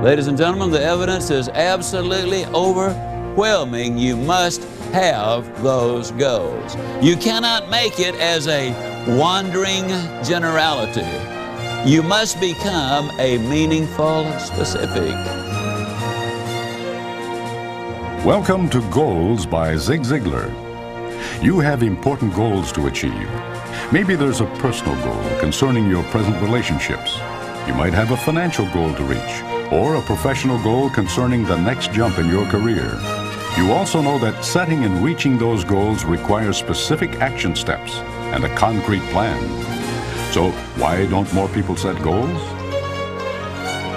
Ladies and gentlemen, the evidence is absolutely overwhelming. You must have those goals. You cannot make it as a wandering generality. You must become a meaningful specific. Welcome to Goals by Zig Ziglar. You have important goals to achieve. Maybe there's a personal goal concerning your present relationships. You might have a financial goal to reach, or a professional goal concerning the next jump in your career. You also know that setting and reaching those goals requires specific action steps and a concrete plan. So why don't more people set goals?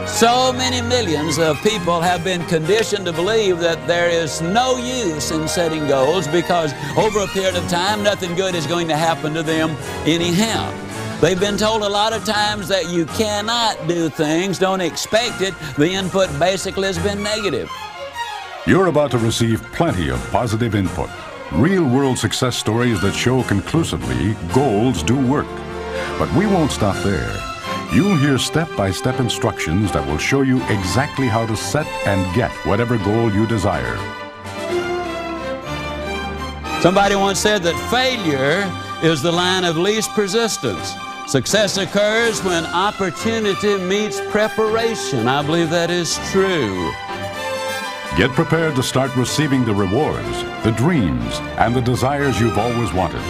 So many millions of people have been conditioned to believe that there is no use in setting goals because over a period of time, nothing good is going to happen to them anyhow. They've been told a lot of times that you cannot do things, don't expect it. The input basically has been negative. You're about to receive plenty of positive input. Real-world success stories that show conclusively goals do work. But we won't stop there. You'll hear step-by-step instructions that will show you exactly how to set and get whatever goal you desire. Somebody once said that failure is the line of least resistance. Success occurs when opportunity meets preparation. I believe that is true. Get prepared to start receiving the rewards, the dreams, and the desires you've always wanted.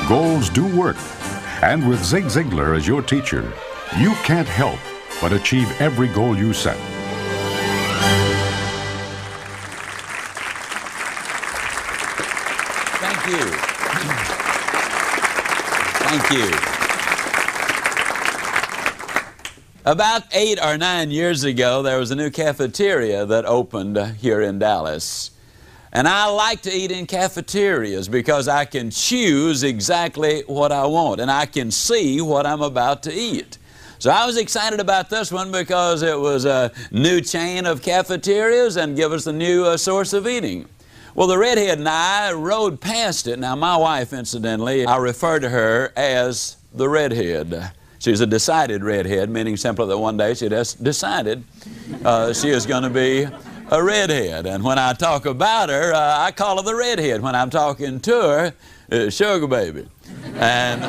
Goals do work. And with Zig Ziglar as your teacher, you can't help but achieve every goal you set. Thank you. Thank you. About 8 or 9 years ago, there was a new cafeteria that opened here in Dallas. And I like to eat in cafeterias because I can choose exactly what I want and I can see what I'm about to eat. So I was excited about this one because it was a new chain of cafeterias and give us a new source of eating. Well, the redhead and I rode past it. Now, my wife, incidentally, I refer to her as the redhead. She's a decided redhead, meaning simply that one day she just decided she is going to be a redhead. And when I talk about her, I call her the redhead. When I'm talking to her, it's Sugar Baby. And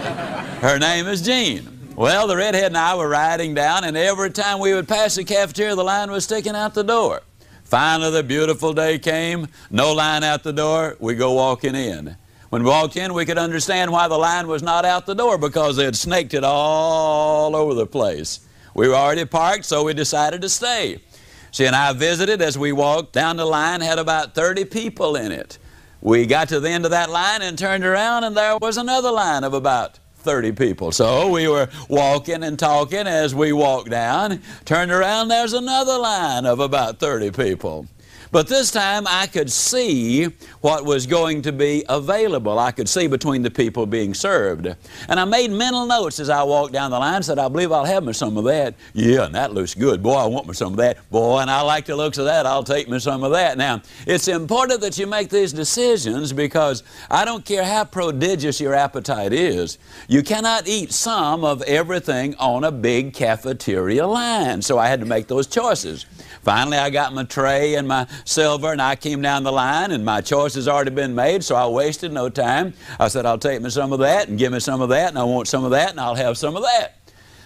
her name is Jean. Well, the redhead and I were riding down, and every time we would pass the cafeteria, the line was sticking out the door. Finally, the beautiful day came, no line out the door, we go walking in. When we walked in, we could understand why the line was not out the door because they had snaked it all over the place. We were already parked, so we decided to stay. She and I visited as we walked down the line, had about 30 people in it. We got to the end of that line and turned around, and there was another line of about 30 people. So we were walking and talking as we walked down, turned around, there's another line of about 30 people. But this time I could see what was going to be available. I could see between the people being served. And I made mental notes as I walked down the line, said, I believe I'll have me some of that. Yeah, and that looks good. Boy, I want me some of that. Boy, and I like the looks of that. I'll take me some of that. Now, it's important that you make these decisions because I don't care how prodigious your appetite is. You cannot eat some of everything on a big cafeteria line. So I had to make those choices. Finally, I got my tray and my silver, and I came down the line, and my choice has already been made, so I wasted no time. I said, I'll take me some of that, and give me some of that, and I want some of that, and I'll have some of that.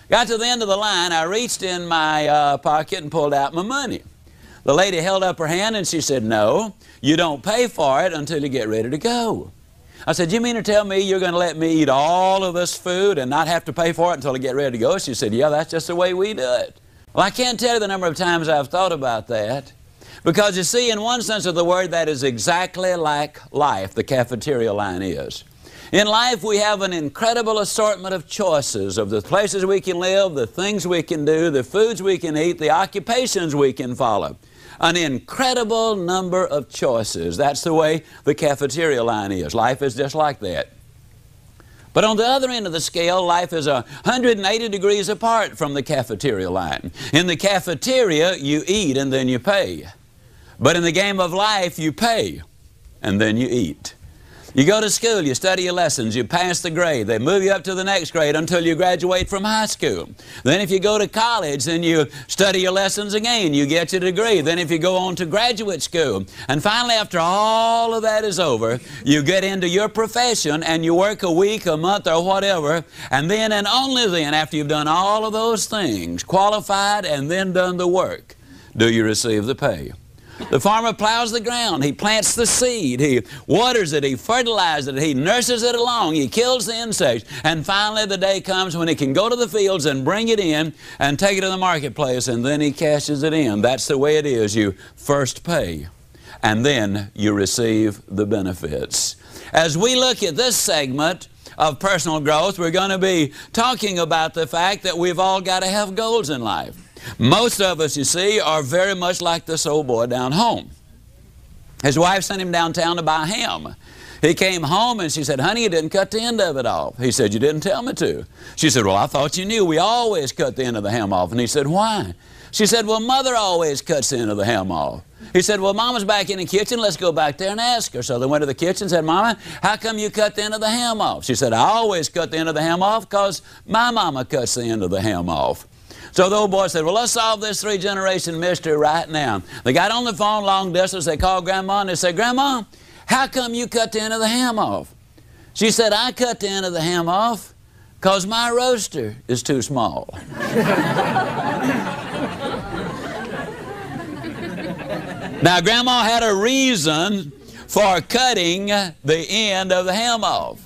Got to the end of the line, I reached in my pocket and pulled out my money. The lady held up her hand, and she said, no, you don't pay for it until you get ready to go. I said, you mean to tell me you're going to let me eat all of this food and not have to pay for it until I get ready to go? She said, yeah, that's just the way we do it. Well, I can't tell you the number of times I've thought about that because, you see, in one sense of the word, that is exactly like life, the cafeteria line is. In life, we have an incredible assortment of choices of the places we can live, the things we can do, the foods we can eat, the occupations we can follow. An incredible number of choices. That's the way the cafeteria line is. Life is just like that. But on the other end of the scale, life is 180 degrees apart from the cafeteria line. In the cafeteria, you eat and then you pay. But in the game of life, you pay and then you eat. You go to school, you study your lessons, you pass the grade. They move you up to the next grade until you graduate from high school. Then if you go to college, then you study your lessons again. You get your degree. Then if you go on to graduate school. And finally, after all of that is over, you get into your profession and you work a week, a month, or whatever. And then and only then, after you've done all of those things, qualified and then done the work, do you receive the pay. The farmer plows the ground, he plants the seed, he waters it, he fertilizes it, he nurses it along, he kills the insects, and finally the day comes when he can go to the fields and bring it in and take it to the marketplace, and then he cashes it in. That's the way it is. You first pay, and then you receive the benefits. As we look at this segment of personal growth, we're going to be talking about the fact that we've all got to have goals in life. Most of us, you see, are very much like this old boy down home. His wife sent him downtown to buy ham. He came home and she said, "Honey, you didn't cut the end of it off." He said, "You didn't tell me to." She said, "Well, I thought you knew. We always cut the end of the ham off." And he said, "Why?" She said, "Well, Mother always cuts the end of the ham off." He said, "Well, Mama's back in the kitchen. Let's go back there and ask her." So they went to the kitchen and said, "Mama, how come you cut the end of the ham off?" She said, "I always cut the end of the ham off because my mama cuts the end of the ham off." So the old boy said, "Well, let's solve this three-generation mystery right now." They got on the phone long distance. They called Grandma and they said, "Grandma, how come you cut the end of the ham off?" She said, "I cut the end of the ham off because my roaster is too small." Now, Grandma had a reason for cutting the end of the ham off.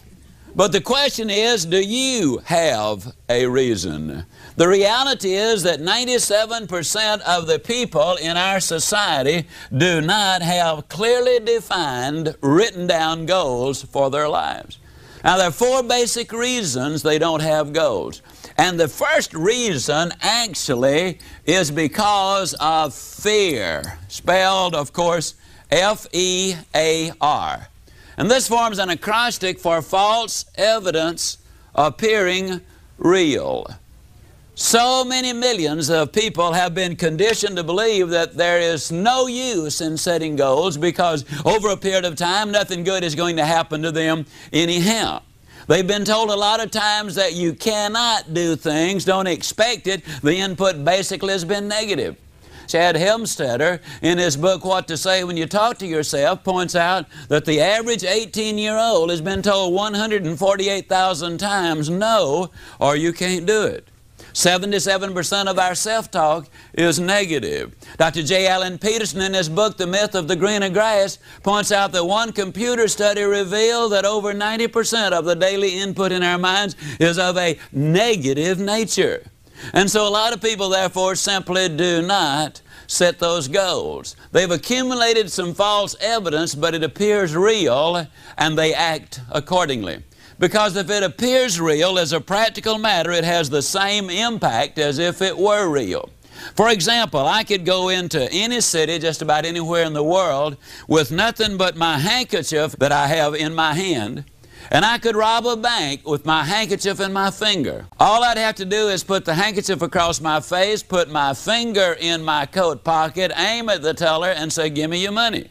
But the question is, do you have a reason? The reality is that 97% of the people in our society do not have clearly defined, written down goals for their lives. Now, there are four basic reasons they don't have goals. And the first reason actually is because of fear, spelled, of course, F-E-A-R. And this forms an acrostic for false evidence appearing real. So many millions of people have been conditioned to believe that there is no use in setting goals because over a period of time nothing good is going to happen to them anyhow. They've been told a lot of times that you cannot do things, don't expect it. The input basically has been negative. Chad Helmstetter, in his book, What to Say When You Talk to Yourself, points out that the average 18-year-old has been told 148,000 times no, or you can't do it. 77% of our self-talk is negative. Dr. J. Allen Peterson, in his book, The Myth of the Greener Grass, points out that one computer study revealed that over 90% of the daily input in our minds is of a negative nature. And so a lot of people, therefore, simply do not set those goals. They've accumulated some false evidence, but it appears real, and they act accordingly. Because if it appears real, as a practical matter, it has the same impact as if it were real. For example, I could go into any city, just about anywhere in the world, with nothing but my handkerchief that I have in my hand, and I could rob a bank with my handkerchief in my finger. All I'd have to do is put the handkerchief across my face, put my finger in my coat pocket, aim at the teller, and say, "Give me your money."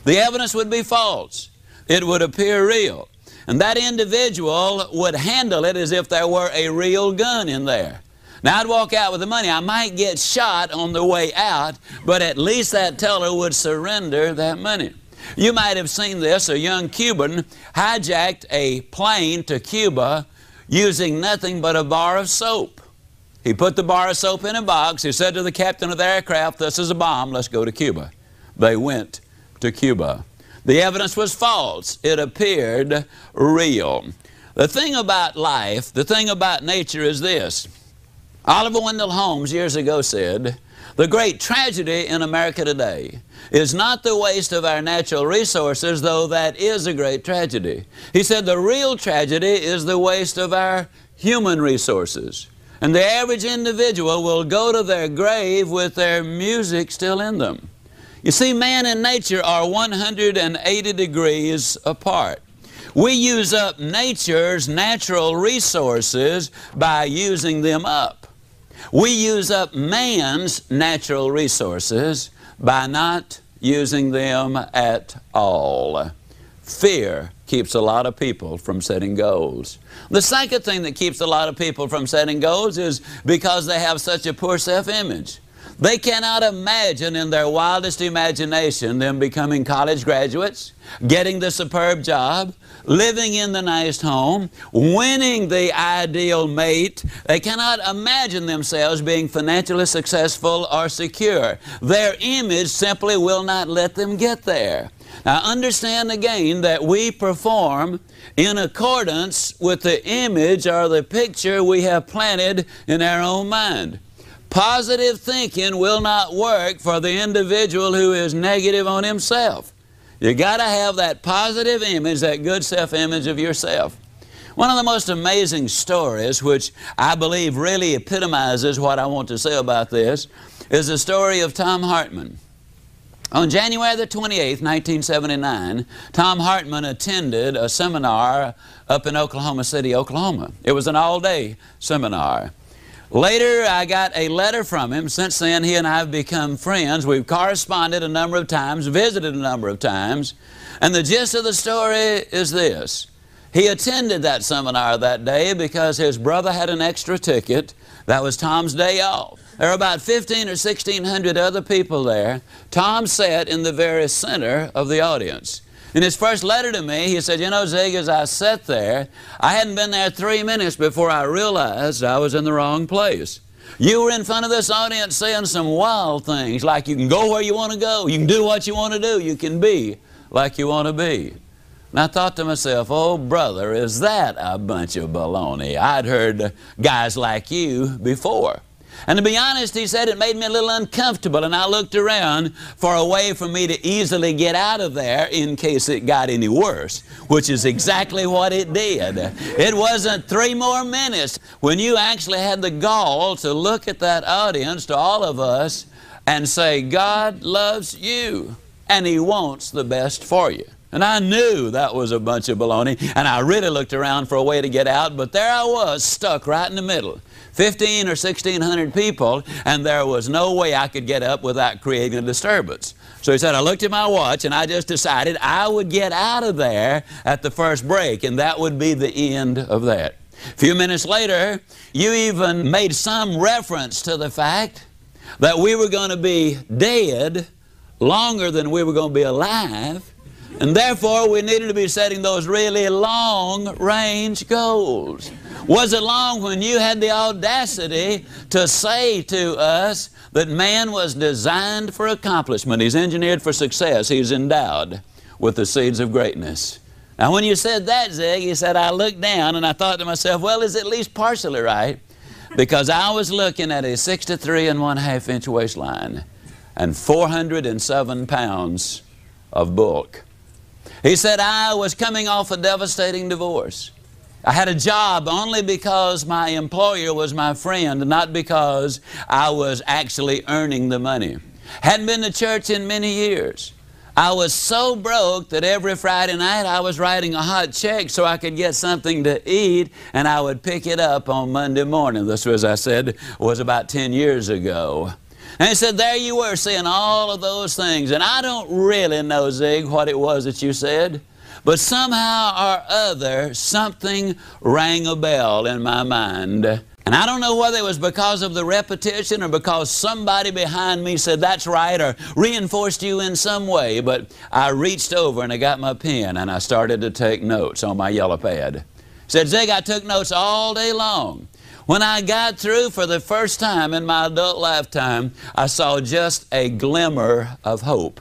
The evidence would be false. It would appear real. And that individual would handle it as if there were a real gun in there. Now, I'd walk out with the money. I might get shot on the way out, but at least that teller would surrender that money. You might have seen this. A young Cuban hijacked a plane to Cuba using nothing but a bar of soap. He put the bar of soap in a box. He said to the captain of the aircraft, "This is a bomb. Let's go to Cuba." They went to Cuba. The evidence was false. It appeared real. The thing about life, the thing about nature is this. Oliver Wendell Holmes years ago said, "The great tragedy in America today is not the waste of our natural resources, though that is a great tragedy." He said the real tragedy is the waste of our human resources. And the average individual will go to their grave with their music still in them. You see, man and nature are 180 degrees apart. We use up nature's natural resources by using them up. We use up man's natural resources by not using them at all. Fear keeps a lot of people from setting goals. The second thing that keeps a lot of people from setting goals is because they have such a poor self-image. They cannot imagine in their wildest imagination them becoming college graduates, getting the superb job, living in the nice home, winning the ideal mate. They cannot imagine themselves being financially successful or secure. Their image simply will not let them get there. Now understand again that we perform in accordance with the image or the picture we have planted in our own mind. Positive thinking will not work for the individual who is negative on himself. You got to have that positive image, that good self-image of yourself. One of the most amazing stories, which I believe really epitomizes what I want to say about this, is the story of Tom Hartman. On January the 28th, 1979, Tom Hartman attended a seminar up in Oklahoma City, Oklahoma. It was an all-day seminar. Later, I got a letter from him. Since then, he and I have become friends. We've corresponded a number of times, visited a number of times. And the gist of the story is this. He attended that seminar that day because his brother had an extra ticket. That was Tom's day off. There were about 1,500 or 1,600 other people there. Tom sat in the very center of the audience. In his first letter to me, he said, you know, Zig, as I sat there, I hadn't been there 3 minutes before I realized I was in the wrong place. You were in front of this audience saying some wild things, like you can go where you want to go, you can do what you want to do, you can be like you want to be. And I thought to myself, oh, brother, is that a bunch of baloney? I'd heard guys like you before. And to be honest, he said, it made me a little uncomfortable, and I looked around for a way for me to easily get out of there in case it got any worse, which is exactly what it did. It wasn't 3 more minutes when you actually had the gall to look at that audience, to all of us, and say, God loves you, and He wants the best for you. And I knew that was a bunch of baloney, and I really looked around for a way to get out, but there I was, stuck right in the middle. 1,500 or 1,600 people, and there was no way I could get up without creating a disturbance. So he said, I looked at my watch, and I just decided I would get out of there at the first break, and that would be the end of that. A few minutes later, you even made some reference to the fact that we were going to be dead longer than we were going to be alive, and therefore we needed to be setting those really long-range goals. Was it long when you had the audacity to say to us that man was designed for accomplishment? He's engineered for success. He's endowed with the seeds of greatness. Now when you said that, Zig, he said, I looked down and I thought to myself, well, it's at least partially right, because I was looking at a 63 1/2 inch waistline and 407 pounds of bulk. He said, I was coming off a devastating divorce. I had a job only because my employer was my friend, not because I was actually earning the money. Hadn't been to church in many years. I was so broke that every Friday night I was writing a hot check so I could get something to eat, and I would pick it up on Monday morning. This, as I said, was about 10 years ago. And he said, there you were saying all of those things. And I don't really know, Zig, what it was that you said. But somehow or other, something rang a bell in my mind. And I don't know whether it was because of the repetition or because somebody behind me said, that's right, or reinforced you in some way. But I reached over and I got my pen and I started to take notes on my yellow pad. He said, Zig, I took notes all day long. When I got through for the first time in my adult lifetime, I saw just a glimmer of hope.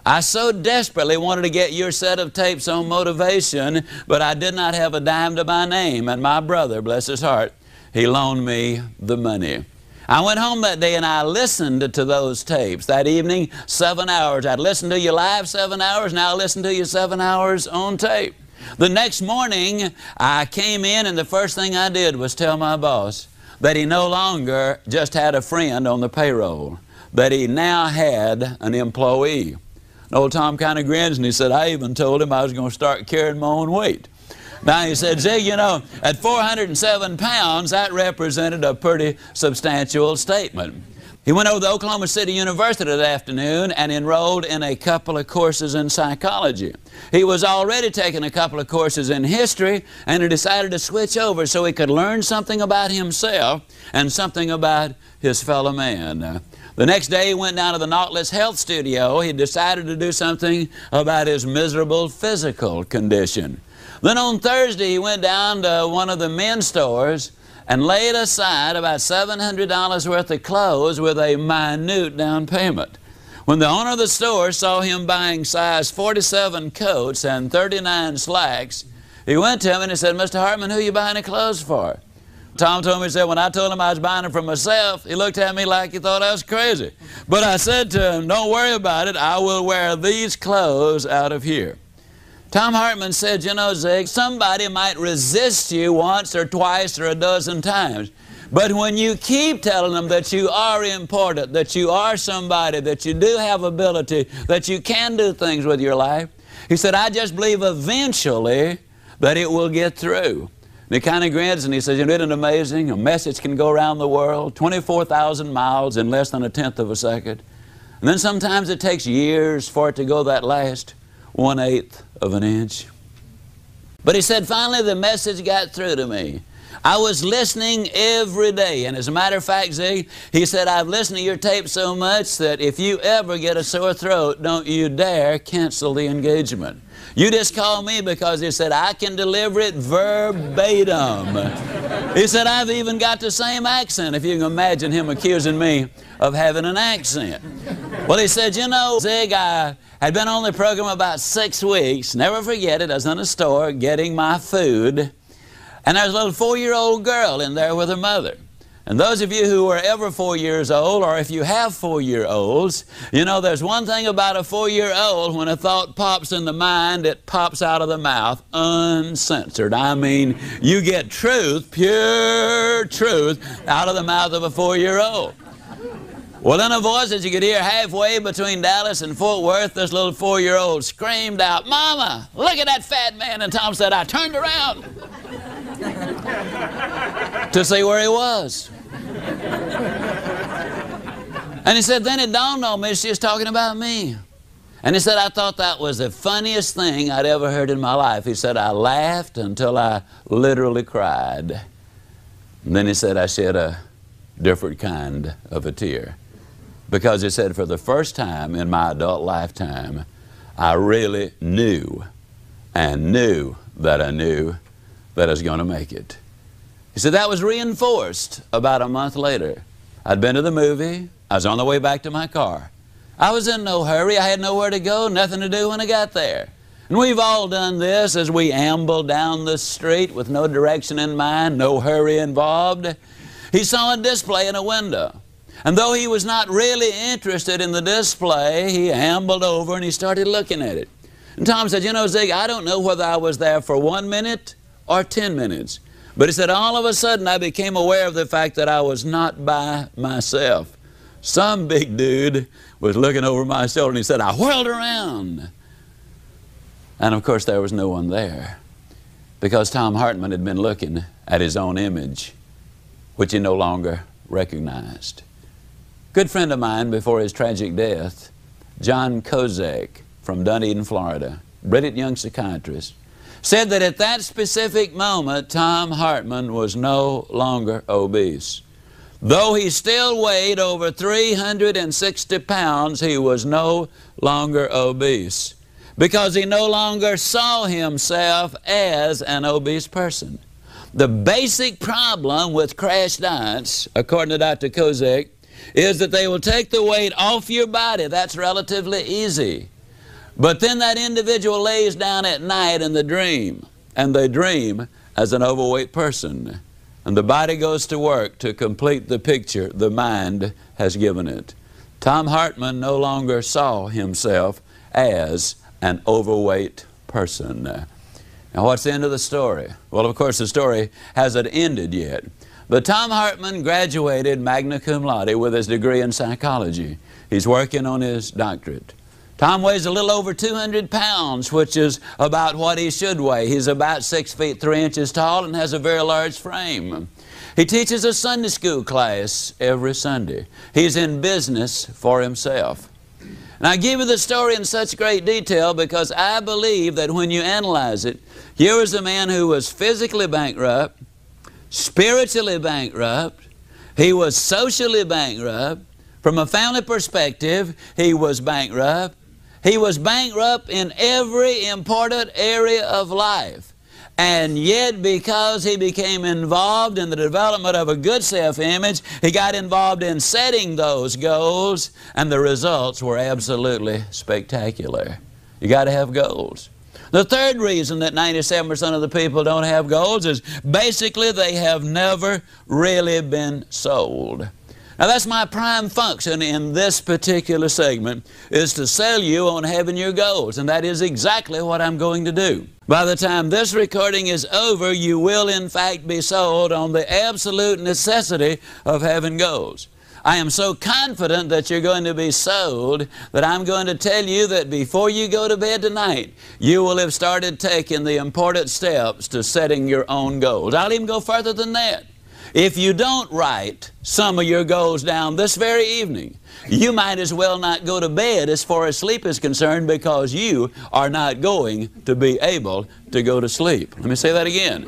I so desperately wanted to get your set of tapes on motivation, but I did not have a dime to my name. And my brother, bless his heart, he loaned me the money. I went home that day and I listened to those tapes. That evening, 7 hours. I'd listen to you live 7 hours, now I listen to you 7 hours on tape. The next morning, I came in and the first thing I did was tell my boss that he no longer just had a friend on the payroll, that he now had an employee. And old Tom kind of grins and he said, I even told him I was going to start carrying my own weight. Now he said, Zig, you know, at 407 pounds, that represented a pretty substantial statement. He went over to Oklahoma City University that afternoon and enrolled in a couple of courses in psychology. He was already taking a couple of courses in history, and he decided to switch over so he could learn something about himself and something about his fellow man. The next day he went down to the Nautilus Health Studio. He decided to do something about his miserable physical condition. Then on Thursday he went down to one of the men's stores and laid aside about $700 worth of clothes with a minute down payment. When the owner of the store saw him buying size 47 coats and 39 slacks, he went to him and he said, "Mr. Hartman, who are you buying the clothes for?" Tom told me, he said, when I told him I was buying them for myself, he looked at me like he thought I was crazy. But I said to him, "Don't worry about it. I will wear these clothes out of here." Tom Hartman said, "You know, Zig, somebody might resist you once or twice or a dozen times. But when you keep telling them that you are important, that you are somebody, that you do have ability, that you can do things with your life," he said, "I just believe eventually that it will get through." And he kind of grins and he says, "Isn't it amazing? A message can go around the world, 24,000 miles in less than a tenth of a second. And then sometimes it takes years for it to go that last 1/8 of an inch." But he said, finally the message got through to me. I was listening every day, and as a matter of fact, Zig, he said, "I've listened to your tape so much that if you ever get a sore throat, don't you dare cancel the engagement. You just call me," because he said, "I can deliver it verbatim." He said, "I've even got the same accent," if you can imagine him accusing me of having an accent. Well, he said, "You know, Zig, I had been on the program about 6 weeks. Never forget it. I was in a store getting my food, and there was a little 4-year-old girl in there with her mother. And those of you who are ever 4 years old, or if you have 4-year-olds, you know there's one thing about a 4-year-old: when a thought pops in the mind, it pops out of the mouth uncensored. I mean, you get truth, pure truth, out of the mouth of a 4-year-old. Well, in a voice that you could hear halfway between Dallas and Fort Worth, this little 4-year-old screamed out, "Mama, look at that fat man." And Tom said, "I turned around to see where he was." And he said, then it dawned on me she was talking about me. And he said, "I thought that was the funniest thing I'd ever heard in my life." He said, "I laughed until I literally cried." And then he said, "I shed a different kind of a tear." Because he said, for the first time in my adult lifetime, I really knew and knew that I knew that I was going to make it. He said that was reinforced about a month later. I'd been to the movie. I was on the way back to my car. I was in no hurry. I had nowhere to go, nothing to do when I got there. And we've all done this as we amble down the street with no direction in mind, no hurry involved. He saw a display in a window. And though he was not really interested in the display, he ambled over and he started looking at it. And Tom said, "You know, Zig, I don't know whether I was there for 1 minute or 10 minutes. But he said, all of a sudden I became aware of the fact that I was not by myself. Some big dude was looking over my shoulder, and he said, I whirled around. And of course there was no one there, because Tom Hartman had been looking at his own image, which he no longer recognized. Good friend of mine before his tragic death, John Kozak from Dunedin, Florida, brilliant young psychiatrist, said that at that specific moment, Tom Hartman was no longer obese. Though he still weighed over 360 pounds, he was no longer obese, because he no longer saw himself as an obese person. The basic problem with crash diets, according to Dr. Kozak, is that they will take the weight off your body. That's relatively easy. But then that individual lays down at night in the dream, and they dream as an overweight person. And the body goes to work to complete the picture the mind has given it. Tom Hartman no longer saw himself as an overweight person. Now, what's the end of the story? Well, of course, the story hasn't ended yet. But Tom Hartman graduated magna cum laude with his degree in psychology. He's working on his doctorate. Tom weighs a little over 200 pounds, which is about what he should weigh. He's about 6 feet 3 inches tall and has a very large frame. He teaches a Sunday school class every Sunday. He's in business for himself. And I give you the story in such great detail because I believe that when you analyze it, here was a man who was physically bankrupt, spiritually bankrupt, he was socially bankrupt. From a family perspective, he was bankrupt. He was bankrupt in every important area of life. And yet, because he became involved in the development of a good self-image, he got involved in setting those goals, and the results were absolutely spectacular. You got to have goals. The third reason that 97% of the people don't have goals is basically they have never really been sold. Now that's my prime function in this particular segment, is to sell you on having your goals, and that is exactly what I'm going to do. By the time this recording is over, you will in fact be sold on the absolute necessity of having goals. I am so confident that you're going to be sold that I'm going to tell you that before you go to bed tonight, you will have started taking the important steps to setting your own goals. I'll even go further than that. If you don't write some of your goals down this very evening, you might as well not go to bed as far as sleep is concerned, because you are not going to be able to go to sleep. Let me say that again.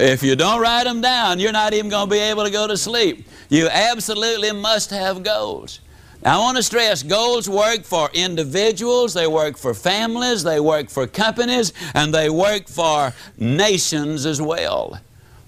If you don't write them down, you're not even going to be able to go to sleep. You absolutely must have goals. Now, I want to stress, goals work for individuals, they work for families, they work for companies, and they work for nations as well.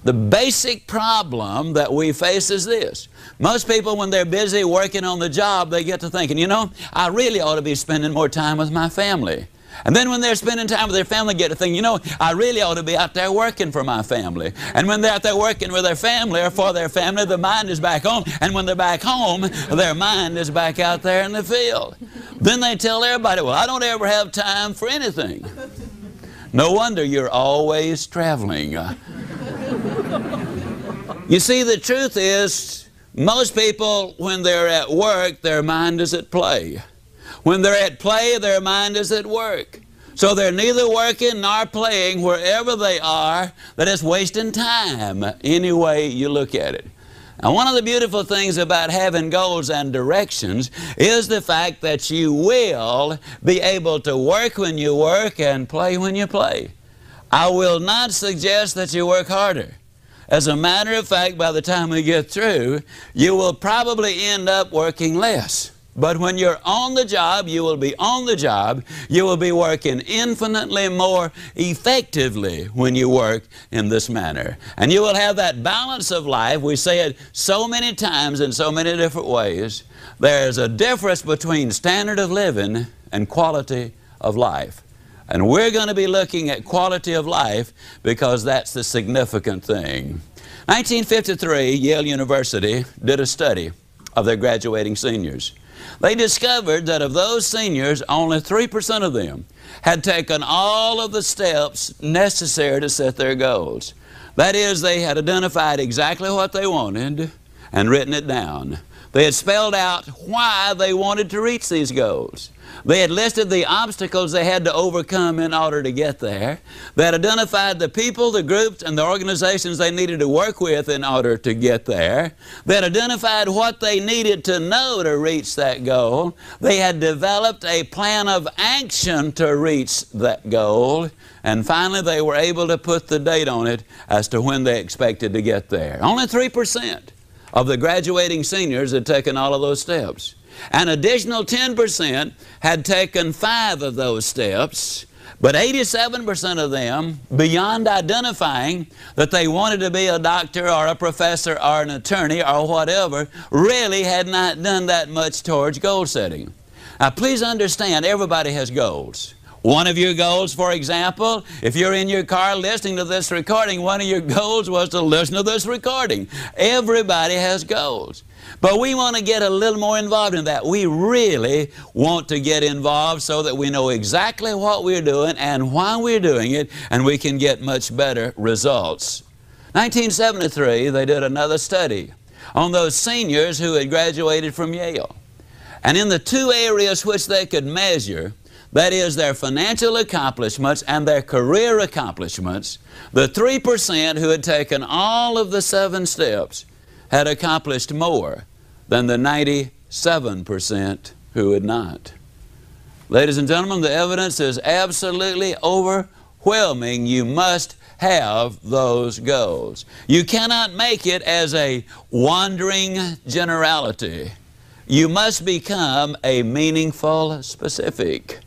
The basic problem that we face is this. Most people, when they're busy working on the job, they get to thinking, you know, I really ought to be spending more time with my family. And then when they're spending time with their family, get to think, you know, I really ought to be out there working for my family. And when they're out there working with their family or for their family, the mind is back home. And when they're back home, their mind is back out there in the field. Then they tell everybody, well, I don't ever have time for anything. No wonder you're always traveling. You see, the truth is, most people, when they're at work, their mind is at play. When they're at play, their mind is at work. So they're neither working nor playing wherever they are. That is wasting time, any way you look at it. Now, one of the beautiful things about having goals and directions is the fact that you will be able to work when you work and play when you play. I will not suggest that you work harder. As a matter of fact, by the time we get through, you will probably end up working less. But when you're on the job, you will be on the job. You will be working infinitely more effectively when you work in this manner. And you will have that balance of life. We say it so many times in so many different ways. There's a difference between standard of living and quality of life. And we're going to be looking at quality of life because that's the significant thing. 1953, Yale University did a study of their graduating seniors. They discovered that of those seniors, only 3% of them had taken all of the steps necessary to set their goals. That is, they had identified exactly what they wanted and written it down. They had spelled out why they wanted to reach these goals. They had listed the obstacles they had to overcome in order to get there. They had identified the people, the groups, and the organizations they needed to work with in order to get there. They had identified what they needed to know to reach that goal. They had developed a plan of action to reach that goal. And finally, they were able to put the date on it as to when they expected to get there. Only 3% of the graduating seniors had taken all of those steps. An additional 10% had taken 5 of those steps, but 87% of them, beyond identifying that they wanted to be a doctor or a professor or an attorney or whatever, really had not done that much towards goal setting. Now, please understand, everybody has goals. One of your goals, for example, if you're in your car listening to this recording, one of your goals was to listen to this recording. Everybody has goals. But we want to get a little more involved in that. We really want to get involved so that we know exactly what we're doing and why we're doing it, and we can get much better results. 1973, they did another study on those seniors who had graduated from Yale. And in the 2 areas which they could measure, that is their financial accomplishments and their career accomplishments, the 3% who had taken all of the 7 steps had accomplished more than the 97% who had not. Ladies and gentlemen, the evidence is absolutely overwhelming. You must have those goals. You cannot make it as a wandering generality. You must become a meaningful specific.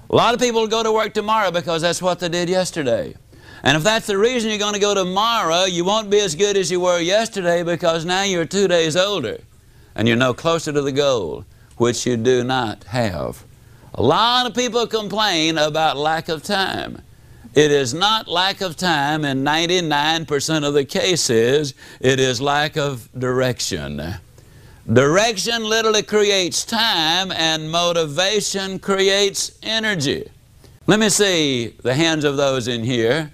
A lot of people go to work tomorrow because that's what they did yesterday. And if that's the reason you're going to go tomorrow, you won't be as good as you were yesterday because now you're 2 days older and you're no closer to the goal, which you do not have. A lot of people complain about lack of time. It is not lack of time in 99% of the cases. It is lack of direction. Direction literally creates time, and motivation creates energy. Let me see the hands of those in here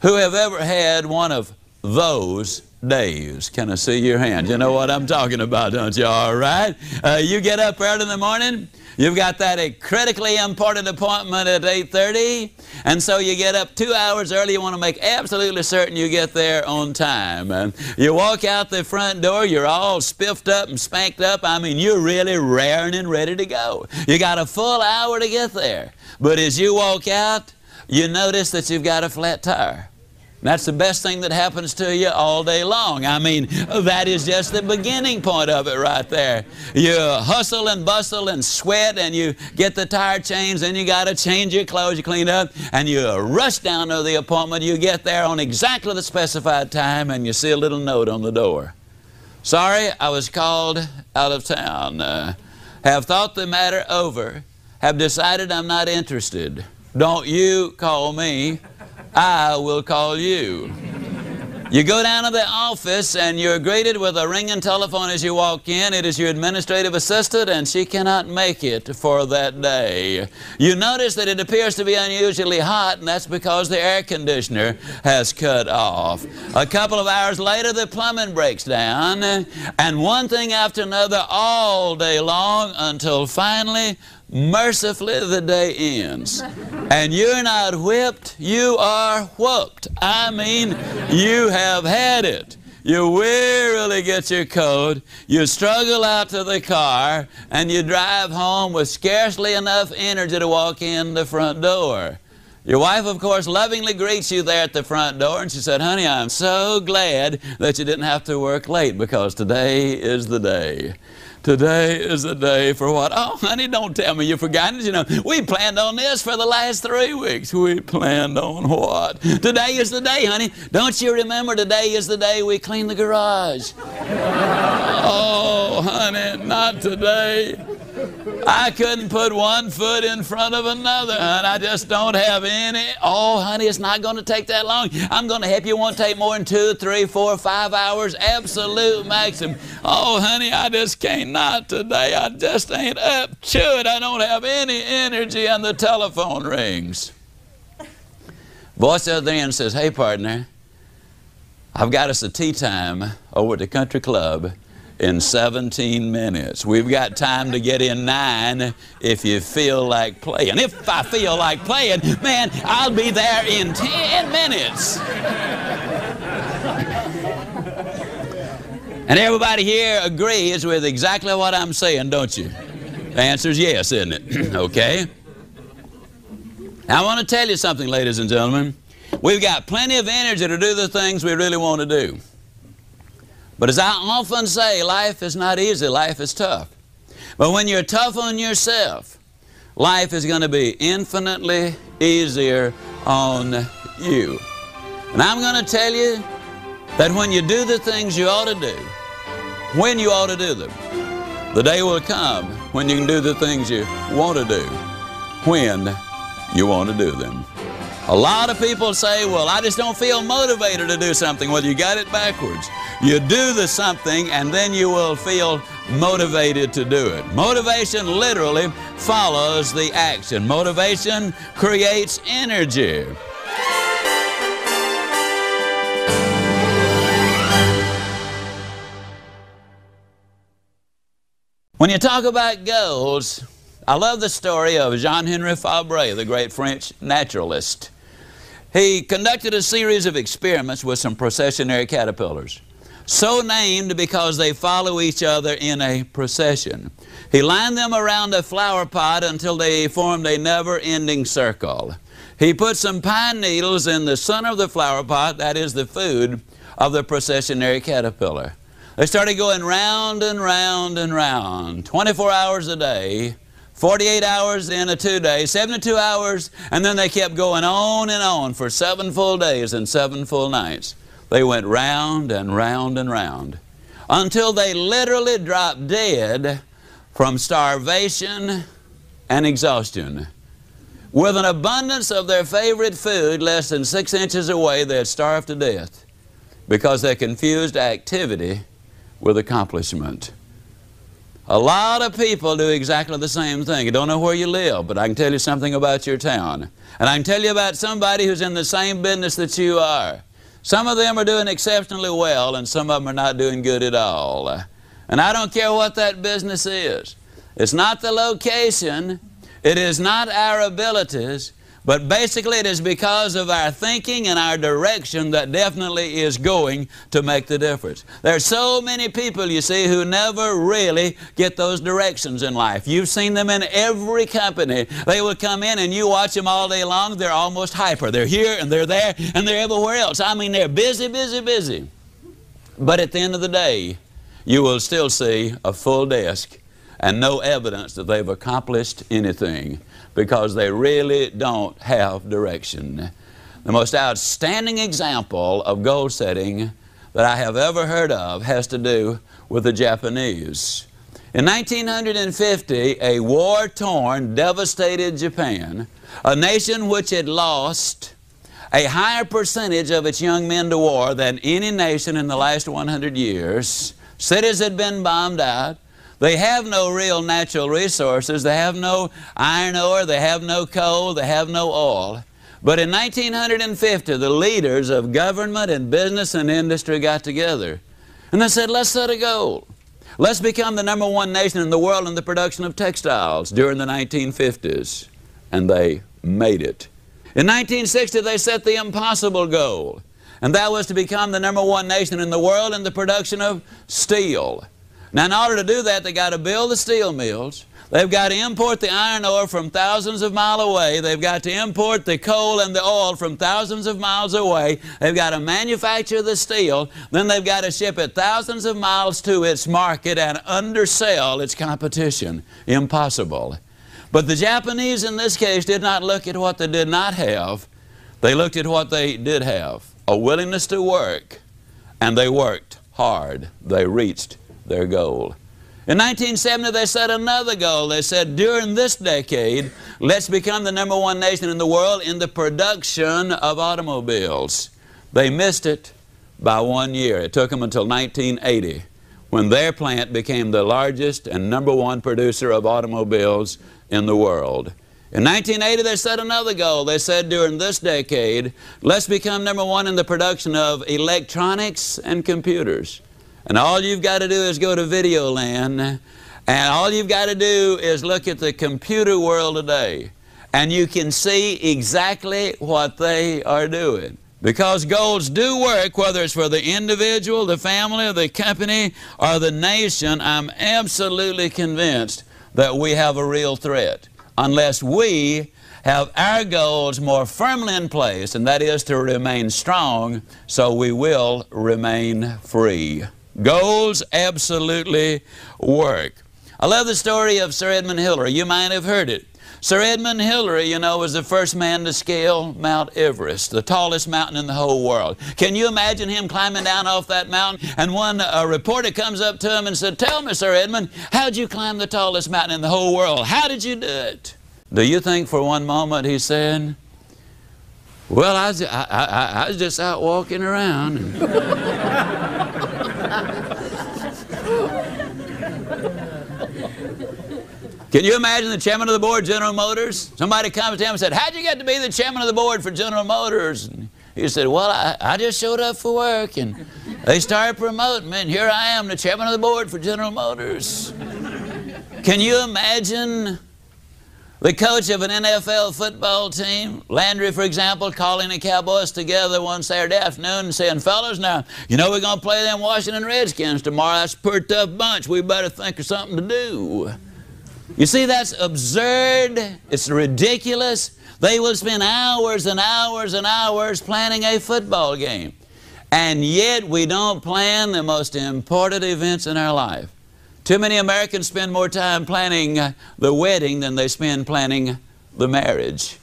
who have ever had one of those days. Can I see your hand? You know what I'm talking about, don't you? All right. You get up early in the morning. You've got that critically important appointment at 8:30, and so you get up 2 hours early. You want to make absolutely certain you get there on time. And you walk out the front door, you're all spiffed up and spanked up. I mean, you're really raring and ready to go. You got a full hour to get there. But as you walk out, you notice that you've got a flat tire. That's the best thing that happens to you all day long. I mean, that is just the beginning point of it right there. You hustle and bustle and sweat, and you get the tire changed, and you got to change your clothes, you clean up, and you rush down to the appointment. You get there on exactly the specified time, and you see a little note on the door. Sorry, I was called out of town. Have thought the matter over. Have decided I'm not interested. Don't you call me. I will call you. You go down to the office and you're greeted with a ringing telephone as you walk in. It is your administrative assistant and she cannot make it for that day. You notice that it appears to be unusually hot, and that's because the air conditioner has cut off. A couple of hours later the plumbing breaks down, and one thing after another all day long until finally, mercifully, the day ends. And you're not whipped, you are whooped. I mean, you have had it. You wearily get your coat, you struggle out to the car, and you drive home with scarcely enough energy to walk in the front door. Your wife, of course, lovingly greets you there at the front door, and she said, "Honey, I'm so glad that you didn't have to work late, because today is the day." Today is the day for what? Oh, honey, don't tell me you've forgotten. You know, we planned on this for the last 3 weeks. We planned on what? Today is the day, honey. Don't you remember today is the day we clean the garage? Oh, honey, not today. I couldn't put one foot in front of another, honey. I just don't have any. Oh, honey, it's not going to take that long. I'm going to help you. It won't take more than 2, 3, 4, 5 hours. Absolute maximum. Oh, honey, I just can't. Not today. I just ain't up to it. I don't have any energy, and the telephone rings. Voice at the end says, "Hey, partner, I've got us a tea time over at the country club in 17 minutes. We've got time to get in 9 if you feel like playing." If I feel like playing, man, I'll be there in 10 minutes. And everybody here agrees with exactly what I'm saying, don't you? The answer is yes, isn't it? Okay. Now, I want to tell you something, ladies and gentlemen. We've got plenty of energy to do the things we really want to do. But as I often say, life is not easy, life is tough. But when you're tough on yourself, life is going to be infinitely easier on you. And I'm going to tell you that when you do the things you ought to do, when you ought to do them, the day will come when you can do the things you want to do, when you want to do them. A lot of people say, "Well, I just don't feel motivated to do something." Well, you got it backwards. You do the something, and then you will feel motivated to do it. Motivation literally follows the action. Motivation creates energy. When you talk about goals, I love the story of Jean-Henri Fabre, the great French naturalist. He conducted a series of experiments with some processionary caterpillars, so named because they follow each other in a procession. He lined them around a flower pot until they formed a never-ending circle. He put some pine needles in the center of the flower pot, that is the food of the processionary caterpillar. They started going round and round and round, 24 hours a day, 48 hours in a 2 days, 72 hours, and then they kept going on and on for 7 full days and 7 full nights. They went round and round and round until they literally dropped dead from starvation and exhaustion. With an abundance of their favorite food less than 6 inches away, they had starved to death because they confused activity with accomplishment. A lot of people do exactly the same thing. You don't know where you live, but I can tell you something about your town. And I can tell you about somebody who's in the same business that you are. Some of them are doing exceptionally well, and some of them are not doing good at all. And I don't care what that business is. It's not the location. It is not our abilities. But basically it is because of our thinking and our direction that definitely is going to make the difference. There are so many people, you see, who never really get those directions in life. You've seen them in every company. They will come in and you watch them all day long. They're almost hyper. They're here and they're there and they're everywhere else. I mean, they're busy, busy, busy. But at the end of the day, you will still see a full desk and no evidence that they've accomplished anything, because they really don't have direction. The most outstanding example of goal setting that I have ever heard of has to do with the Japanese. In 1950, a war-torn, devastated Japan, a nation which had lost a higher percentage of its young men to war than any nation in the last 100 years, cities had been bombed out. They have no real natural resources. They have no iron ore. They have no coal. They have no oil. But in 1950, the leaders of government and business and industry got together. And they said, let's set a goal. Let's become the #1 nation in the world in the production of textiles during the 1950s. And they made it. In 1960, they set the impossible goal. And that was to become the #1 nation in the world in the production of steel. Now, in order to do that, they got to build the steel mills. They've got to import the iron ore from thousands of miles away. They've got to import the coal and the oil from thousands of miles away. They've got to manufacture the steel. Then they've got to ship it thousands of miles to its market and undersell its competition. Impossible. But the Japanese in this case did not look at what they did not have. They looked at what they did have, a willingness to work, and they worked hard. They reached their goal. In 1970, they set another goal. They said, during this decade, let's become the #1 nation in the world in the production of automobiles. They missed it by 1 year. It took them until 1980, when their plant became the largest and #1 producer of automobiles in the world. In 1980, they set another goal. They said, during this decade, let's become #1 in the production of electronics and computers. And all you've got to do is go to Videoland, and all you've got to do is look at the computer world today, and you can see exactly what they are doing. Because goals do work, whether it's for the individual, the family, or the company, or the nation. I'm absolutely convinced that we have a real threat unless we have our goals more firmly in place, and that is to remain strong so we will remain free. Goals absolutely work. I love the story of Sir Edmund Hillary. You might have heard it. Sir Edmund Hillary, you know, was the first man to scale Mount Everest, the tallest mountain in the whole world. Can you imagine him climbing down off that mountain? And one reporter comes up to him and said, tell me, Sir Edmund, how'd you climb the tallest mountain in the whole world? How did you do it? Do you think for one moment he said, well, I was just out walking around. Can you imagine the chairman of the board, General Motors? Somebody comes to him and said, how'd you get to be the chairman of the board for General Motors? And he said, well, I just showed up for work, and they started promoting me, and here I am, the chairman of the board for General Motors. Can you imagine The coach of an NFL football team, Landry, for example, calling the Cowboys together one Saturday afternoon and saying, fellas, now, you know we're going to play them Washington Redskins tomorrow. That's a pretty tough bunch. We better think of something to do. You see, that's absurd. It's ridiculous. They will spend hours and hours and hours planning a football game. And yet we don't plan the most important events in our life. Too many Americans spend more time planning the wedding than they spend planning the marriage.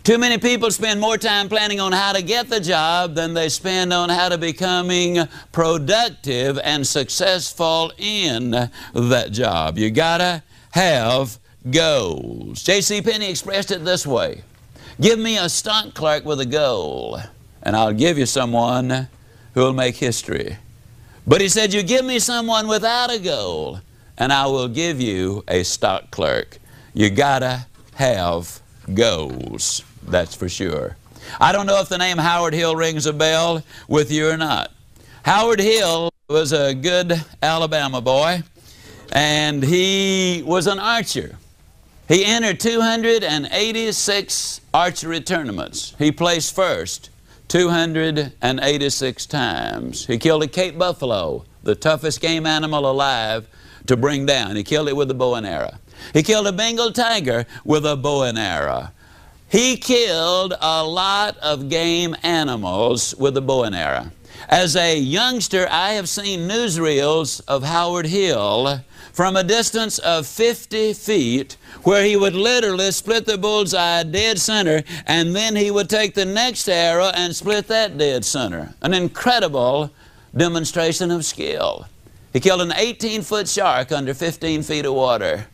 Too many people spend more time planning on how to get the job than they spend on how to becoming productive and successful in that job. You gotta have goals. J.C. Penney expressed it this way: give me a stock clerk with a goal, and I'll give you someone who will make history. But he said, you give me someone without a goal, and I will give you a stock clerk. You gotta have goals, that's for sure. I don't know if the name Howard Hill rings a bell with you or not. Howard Hill was a good Alabama boy, and he was an archer. He entered 286 archery tournaments. He placed first 286 times. He killed a Cape buffalo, the toughest game animal alive to bring down. He killed it with a bow and arrow. He killed a Bengal tiger with a bow and arrow. He killed a lot of game animals with a bow and arrow. As a youngster, I have seen newsreels of Howard Hill from a distance of 50 feet, where he would literally split the bullseye dead center, and then he would take the next arrow and split that dead center. An incredible demonstration of skill. He killed an 18-foot shark under 15 feet of water.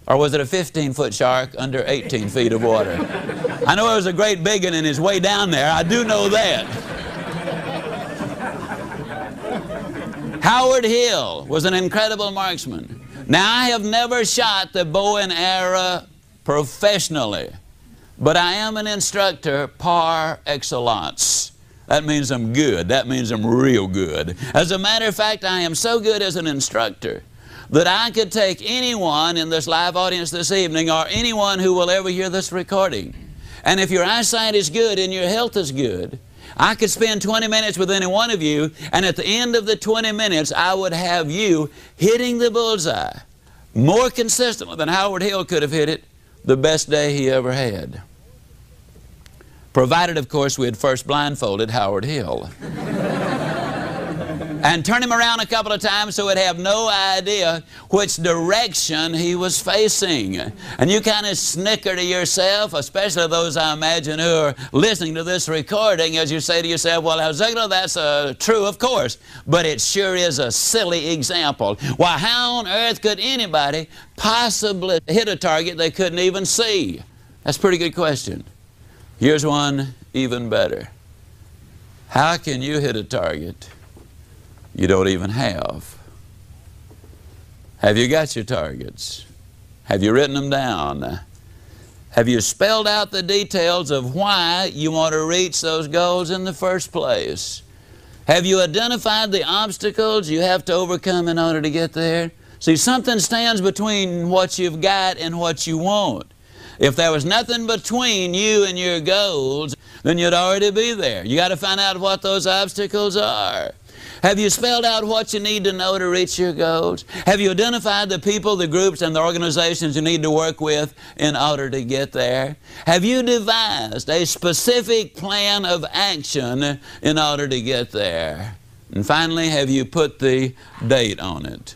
Or was it a 15-foot shark under 18 feet of water? I know it was a great big one in his way down there. I do know that. Howard Hill was an incredible marksman. Now, I have never shot the bow and arrow professionally, but I am an instructor par excellence. That means I'm good. That means I'm real good. As a matter of fact, I am so good as an instructor that I could take anyone in this live audience this evening, or anyone who will ever hear this recording, and if your eyesight is good and your health is good, I could spend 20 minutes with any one of you, and at the end of the 20 minutes, I would have you hitting the bullseye more consistently than Howard Hill could have hit it the best day he ever had. Provided, of course, we had first blindfolded Howard Hill. And turn him around a couple of times so he'd have no idea which direction he was facing. And you kind of snicker to yourself, especially those I imagine who are listening to this recording, as you say to yourself, well, now, Ziglar, that's true, of course, but it sure is a silly example. Why, how on earth could anybody possibly hit a target they couldn't even see? That's a pretty good question. Here's one even better. How can you hit a target you don't even have? Have you got your targets? Have you written them down? Have you spelled out the details of why you want to reach those goals in the first place? Have you identified the obstacles you have to overcome in order to get there? See, something stands between what you've got and what you want. If there was nothing between you and your goals, then you'd already be there. You got to find out what those obstacles are. Have you spelled out what you need to know to reach your goals? Have you identified the people, the groups, and the organizations you need to work with in order to get there? Have you devised a specific plan of action in order to get there? And finally, have you put the date on it?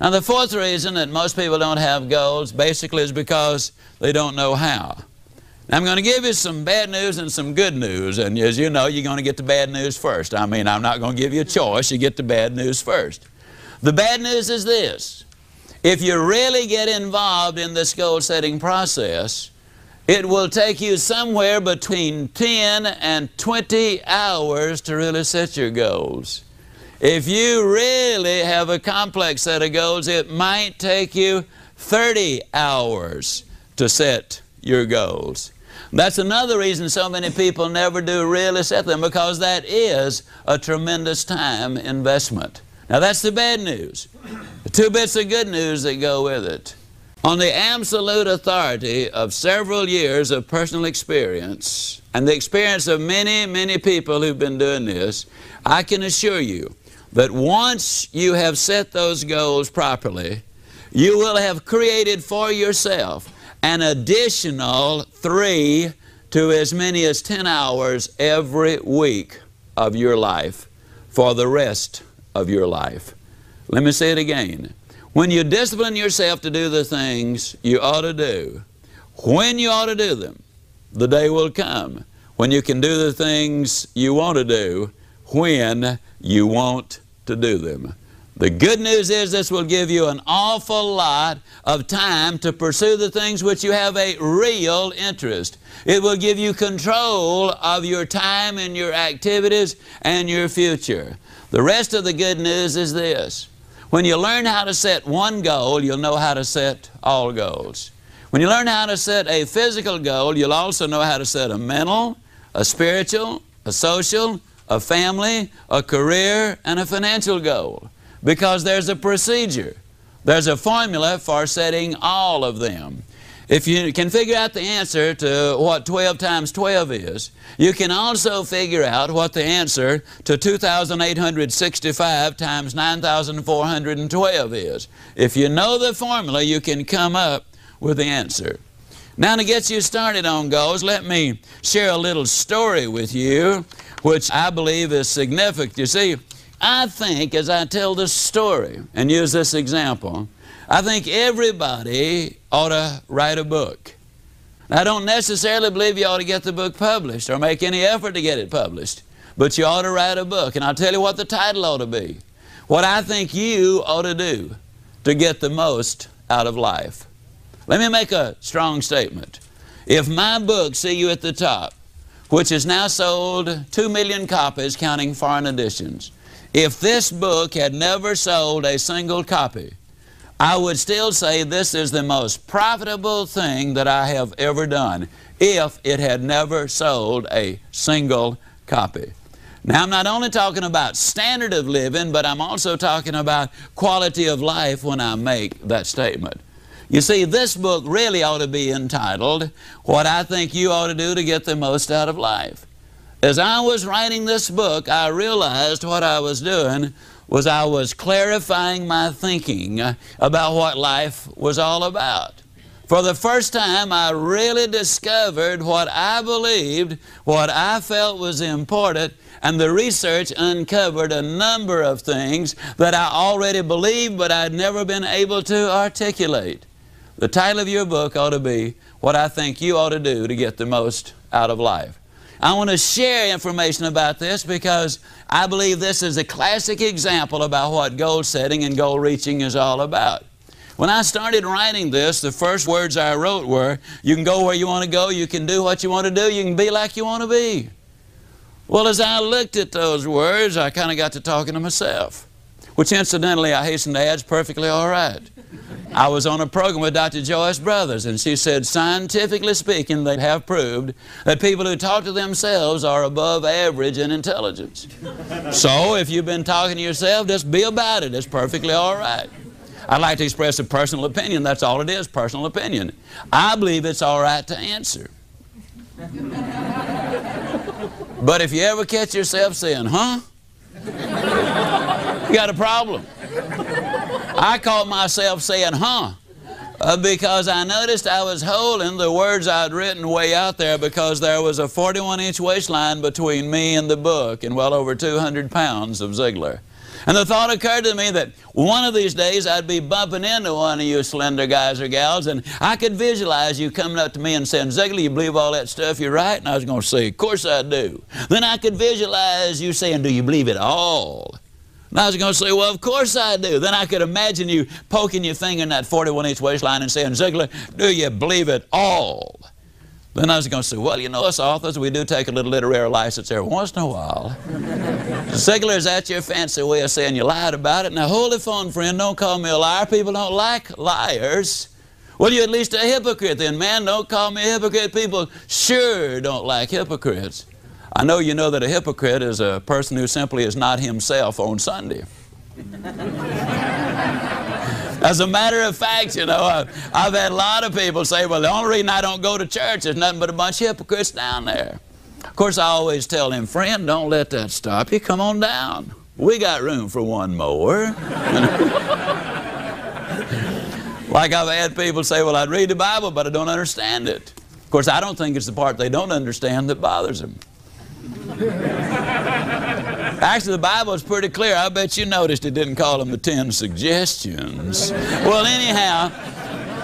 Now, the fourth reason that most people don't have goals basically is because they don't know how. Now, I'm going to give you some bad news and some good news, and as you know, you're going to get the bad news first. I mean, I'm not going to give you a choice. You get the bad news first. The bad news is this. If you really get involved in this goal-setting process, it will take you somewhere between 10 and 20 hours to really set your goals. If you really have a complex set of goals, it might take you 30 hours to set your goals. That's another reason so many people never do really set them, because that is a tremendous time investment. Now, that's the bad news. The two bits of good news that go with it. on the absolute authority of several years of personal experience and the experience of many, many people who've been doing this, I can assure you that once you have set those goals properly, you will have created for yourself an additional 3 to as many as 10 hours every week of your life for the rest of your life. Let me say it again. When you discipline yourself to do the things you ought to do, when you ought to do them, the day will come when you can do the things you want to do when you want to do them. The good news is this will give you an awful lot of time to pursue the things which you have a real interest. It will give you control of your time and your activities and your future. The rest of the good news is this. When you learn how to set one goal, you'll know how to set all goals. When you learn how to set a physical goal, you'll also know how to set a mental, a spiritual, a social, a family, a career, and a financial goal. Because there's a procedure. There's a formula for setting all of them. If you can figure out the answer to what 12 times 12 is, you can also figure out what the answer to 2,865 times 9,412 is. If you know the formula, you can come up with the answer. Now, to get you started on goals, let me share a little story with you, which I believe is significant. You see, I think as I tell this story and use this example, I think everybody ought to write a book. I don't necessarily believe you ought to get the book published or make any effort to get it published, but you ought to write a book. And I'll tell you what the title ought to be. What I think you ought to do to get the most out of life. Let me make a strong statement. If my book, See You at the Top, which has now sold 2 million copies counting foreign editions, if this book had never sold a single copy, I would still say this is the most profitable thing that I have ever done if it had never sold a single copy. Now, I'm not only talking about standard of living, but I'm also talking about quality of life when I make that statement. You see, this book really ought to be entitled, What I Think You Ought to Do to Get the Most Out of Life. As I was writing this book, I realized what I was doing was I was clarifying my thinking about what life was all about. For the first time, I really discovered what I believed, what I felt was important, and the research uncovered a number of things that I already believed, but I'd never been able to articulate. The title of your book ought to be, What I Think You Ought to Do to Get the Most Out of Life. I want to share information about this because I believe this is a classic example about what goal setting and goal reaching is all about. When I started writing this, the first words I wrote were, you can go where you want to go, you can do what you want to do, you can be like you want to be. Well, as I looked at those words, I kind of got to talking to myself, which incidentally, I hasten to add, is perfectly all right. I was on a program with Dr. Joyce Brothers, and she said, scientifically speaking, they have proved that people who talk to themselves are above average in intelligence. So if you've been talking to yourself, just be about it. It's perfectly all right. I'd like to express a personal opinion. That's all it is, personal opinion. I believe it's all right to answer. But if you ever catch yourself saying, huh? You got a problem. I caught myself saying, huh, because I noticed I was holding the words I'd written way out there because there was a 41-inch waistline between me and the book and well over 200 pounds of Ziglar. And the thought occurred to me that one of these days I'd be bumping into one of you slender guys or gals, and I could visualize you coming up to me and saying, Ziglar, you believe all that stuff you write? And I was going to say, of course I do. Then I could visualize you saying, do you believe it all? And I was going to say, well, of course I do. Then I could imagine you poking your finger in that 41-inch waistline and saying, Ziglar, do you believe it all? Then I was going to say, well, you know, us authors, we do take a little literary license every once in a while. Ziglar, is that your fancy way of saying you lied about it? Now, hold the phone, friend. Don't call me a liar. People don't like liars. Well, you're at least a hypocrite then, man. Don't call me a hypocrite. People sure don't like hypocrites. I know you know that a hypocrite is a person who simply is not himself on Sunday. As a matter of fact, you know, I've had a lot of people say, well, the only reason I don't go to church is nothing but a bunch of hypocrites down there. Of course, I always tell them, friend, don't let that stop you. Come on down. We got room for one more. Like I've had people say, well, I'd read the Bible, but I don't understand it. Of course, I don't think it's the part they don't understand that bothers them. Actually, the Bible is pretty clear. I bet you noticed it didn't call them the 10 suggestions. Well, anyhow,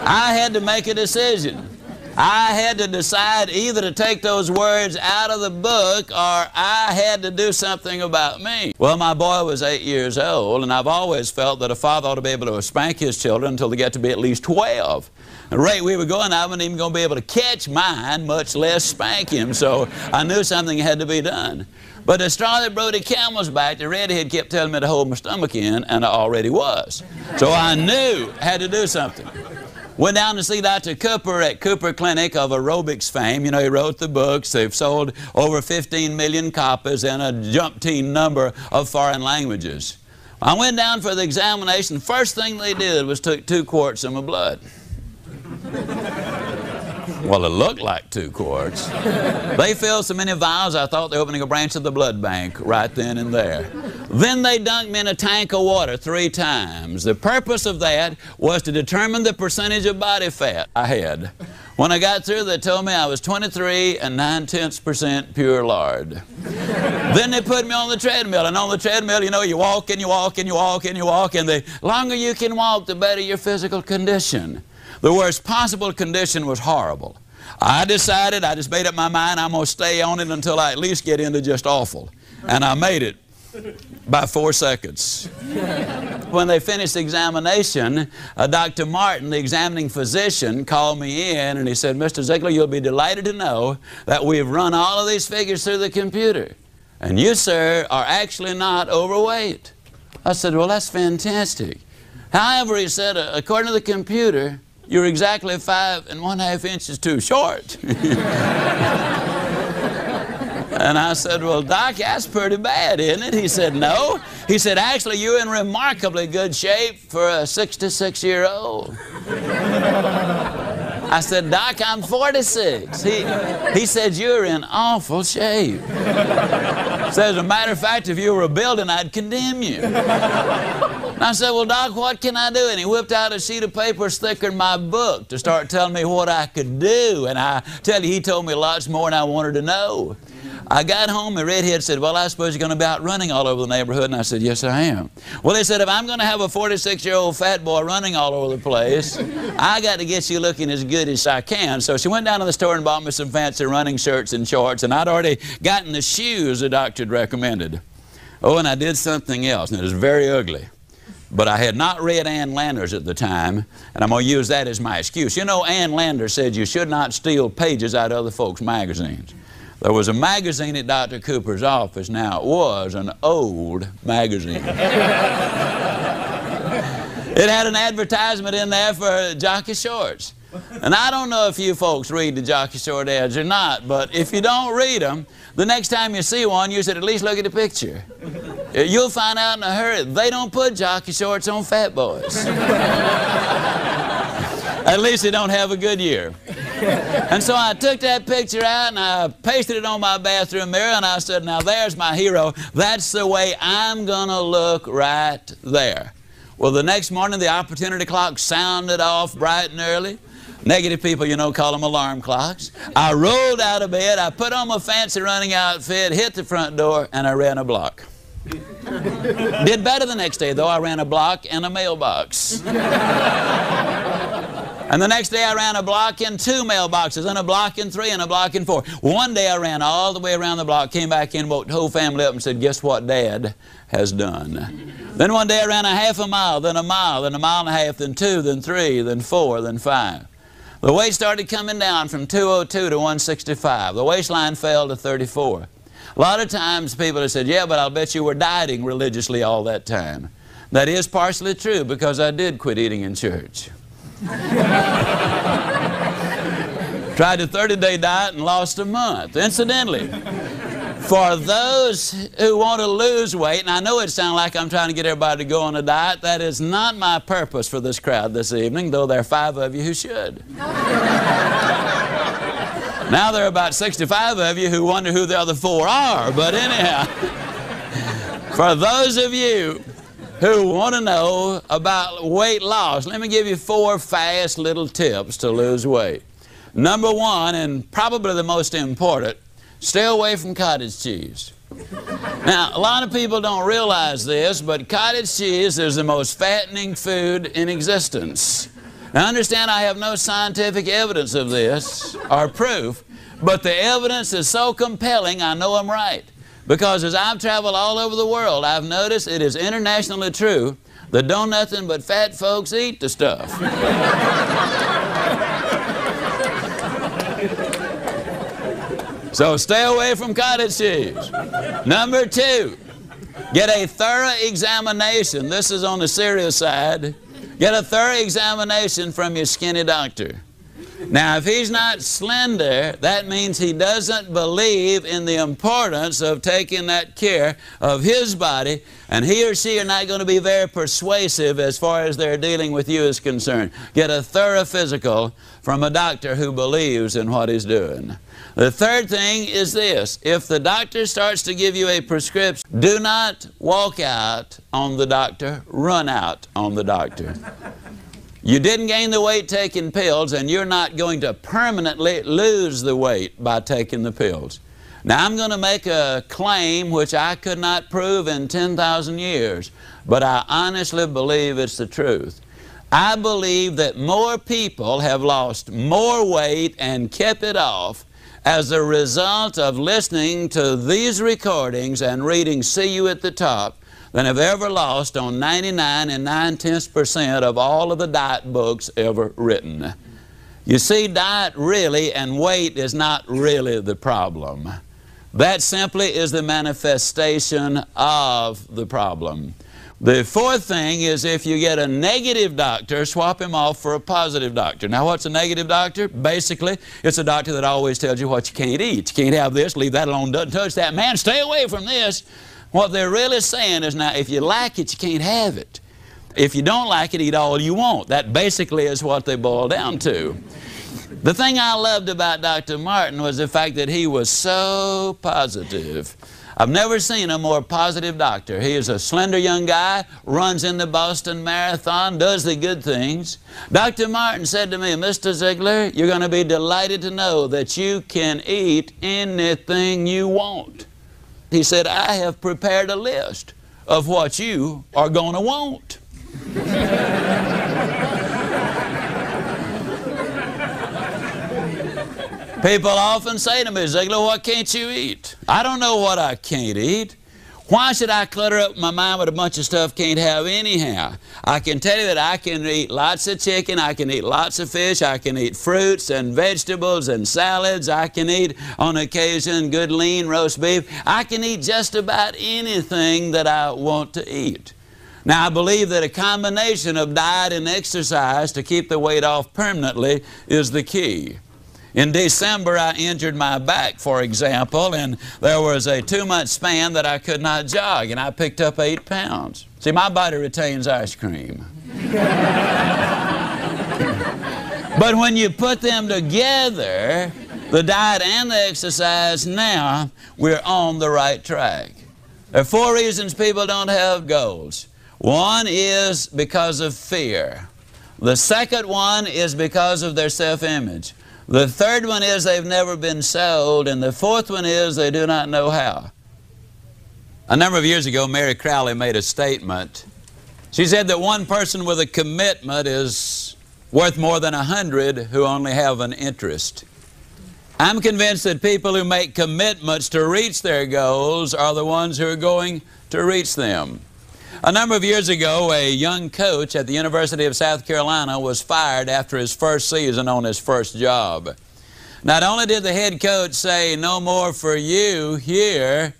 I had to make a decision. I had to decide either to take those words out of the book or I had to do something about me. Well, my boy was 8 years old, and I've always felt that a father ought to be able to spank his children until they get to be at least 12. The rate we were going, I wasn't even going to be able to catch mine, much less spank him, so I knew something had to be done. But the straw that broke the camel's back, the redhead kept telling me to hold my stomach in, and I already was. So I knew I had to do something. Went down to see Dr. Cooper at Cooper Clinic of aerobics fame. You know, he wrote the books. They've sold over 15 million copies in a jumpteen number of foreign languages. I went down for the examination. First thing they did was took 2 quarts of my blood. Well, it looked like 2 quarts. They filled so many vials, I thought they were opening a branch of the blood bank right then and there. Then they dunked me in a tank of water 3 times. The purpose of that was to determine the percentage of body fat I had. When I got through, they told me I was 23 9/10% pure lard. Then they put me on the treadmill, and on the treadmill, you know, you walk and you walk and you walk and you walk, and the longer you can walk, the better your physical condition. The worst possible condition was horrible. I decided, I just made up my mind, I'm going to stay on it until I at least get into just awful. And I made it by 4 seconds. When they finished the examination, Dr. Martin, the examining physician, called me in and he said, Mr. Ziglar, you'll be delighted to know that we've run all of these figures through the computer. And you, sir, are actually not overweight. I said, well, that's fantastic. However, he said, according to the computer, you're exactly 5 1/2 inches too short. And I said, well, Doc, that's pretty bad, isn't it? He said, no. He said, actually, you're in remarkably good shape for a 66-year-old. I said, Doc, I'm 46. He said, you're in awful shape. So as a matter of fact, if you were a building, I'd condemn you. And I said, well, Doc, what can I do? And he whipped out a sheet of paper thicker than my book to start telling me what I could do. And I tell you, he told me lots more than I wanted to know. I got home, the redhead said, well, I suppose you're going to be out running all over the neighborhood. And I said, yes, I am. Well, they said, if I'm going to have a 46-year-old fat boy running all over the place, I got to get you looking as good as I can. So she went down to the store and bought me some fancy running shirts and shorts, and I'd already gotten the shoes the doctor had recommended. Oh, and I did something else, and it was very ugly. But I had not read Ann Landers at the time, and I'm going to use that as my excuse. You know, Ann Landers said you should not steal pages out of other folks' magazines. There was a magazine at Dr. Cooper's office. Now, it was an old magazine. It had an advertisement in there for jockey shorts. And I don't know if you folks read the jockey short ads or not, but if you don't read them, the next time you see one, you should at least look at the picture. You'll find out in a hurry, they don't put jockey shorts on fat boys. At least they don't have a good year. And so I took that picture out and I pasted it on my bathroom mirror and I said, now there's my hero. That's the way I'm going to look right there. Well, the next morning the opportunity clock sounded off bright and early. Negative people, you know, call them alarm clocks. I rolled out of bed, I put on my fancy running outfit, hit the front door, and I ran a block. Did better the next day, though. I ran a block and a mailbox. And the next day I ran a block and 2 mailboxes, and a block and 3, and a block and 4. One day I ran all the way around the block, came back in, woke the whole family up and said, guess what Dad has done? Then one day I ran a half a mile, then a mile, then a mile and a half, then 2, then 3, then 4, then 5. The weight started coming down from 202 to 165. The waistline fell to 34. A lot of times people have said, yeah, but I'll bet you were dieting religiously all that time. That is partially true because I did quit eating in church. Tried a 30-day diet and lost a month. Incidentally, For those who want to lose weight, and I know it sounds like I'm trying to get everybody to go on a diet, that is not my purpose for this crowd this evening, though there are 5 of you who should. Now there are about 65 of you who wonder who the other 4 are, but anyhow, for those of you who want to know about weight loss, let me give you 4 fast little tips to lose weight. Number 1, and probably the most important, stay away from cottage cheese. Now, a lot of people don't realize this, but cottage cheese is the most fattening food in existence. Now, understand, I have no scientific evidence of this or proof, but the evidence is so compelling, I know I'm right. Because as I've traveled all over the world, I've noticed it is internationally true that don't nothing but fat folks eat the stuff. So stay away from cottage cheese. Number 2, get a thorough examination. This is on the serious side. Get a thorough examination from your skinny doctor. Now, if he's not slender, that means he doesn't believe in the importance of taking that care of his body, and he or she are not going to be very persuasive as far as their dealing with you is concerned. Get a thorough physical from a doctor who believes in what he's doing. The third thing is this: if the doctor starts to give you a prescription, do not walk out on the doctor, run out on the doctor. You didn't gain the weight taking pills, and you're not going to permanently lose the weight by taking the pills. Now, I'm going to make a claim which I could not prove in 10,000 years, but I honestly believe it's the truth. I believe that more people have lost more weight and kept it off as a result of listening to these recordings and reading See You at the Top than have ever lost on 99 9/10% of all of the diet books ever written. You see, diet really and weight is not really the problem. That simply is the manifestation of the problem. The fourth thing is, if you get a negative doctor, swap him off for a positive doctor. Now, what's a negative doctor? Basically, it's a doctor that always tells you what you can't eat. You can't have this, leave that alone, doesn't touch that. Man, stay away from this. What they're really saying is, now, if you like it, you can't have it. If you don't like it, eat all you want. That basically is what they boil down to. The thing I loved about Dr. Martin was the fact that he was so positive. I've never seen a more positive doctor. He is a slender young guy, runs in the Boston Marathon, does the good things. Dr. Martin said to me, Mr. Ziglar, you're going to be delighted to know that you can eat anything you want. He said, I have prepared a list of what you are going to want. People often say to me, Ziglar, what can't you eat? I don't know what I can't eat. Why should I clutter up my mind with a bunch of stuff can't have anyhow? I can tell you that I can eat lots of chicken, I can eat lots of fish, I can eat fruits and vegetables and salads, I can eat on occasion good lean roast beef. I can eat just about anything that I want to eat. Now, I believe that a combination of diet and exercise to keep the weight off permanently is the key. In December, I injured my back, for example, and there was a 2-month span that I could not jog, and I picked up 8 pounds. See, my body retains ice cream. But when you put them together, the diet and the exercise, now we're on the right track. There are 4 reasons people don't have goals. One is because of fear. The second one is because of their self-image. The third one is they've never been sold, and the fourth one is they do not know how. A number of years ago, Mary Crowley made a statement. She said that one person with a commitment is worth more than 100 who only have an interest. I'm convinced that people who make commitments to reach their goals are the ones who are going to reach them. A number of years ago, a young coach at the University of South Carolina was fired after his first season on his first job. Not only did the head coach say, no more for you here,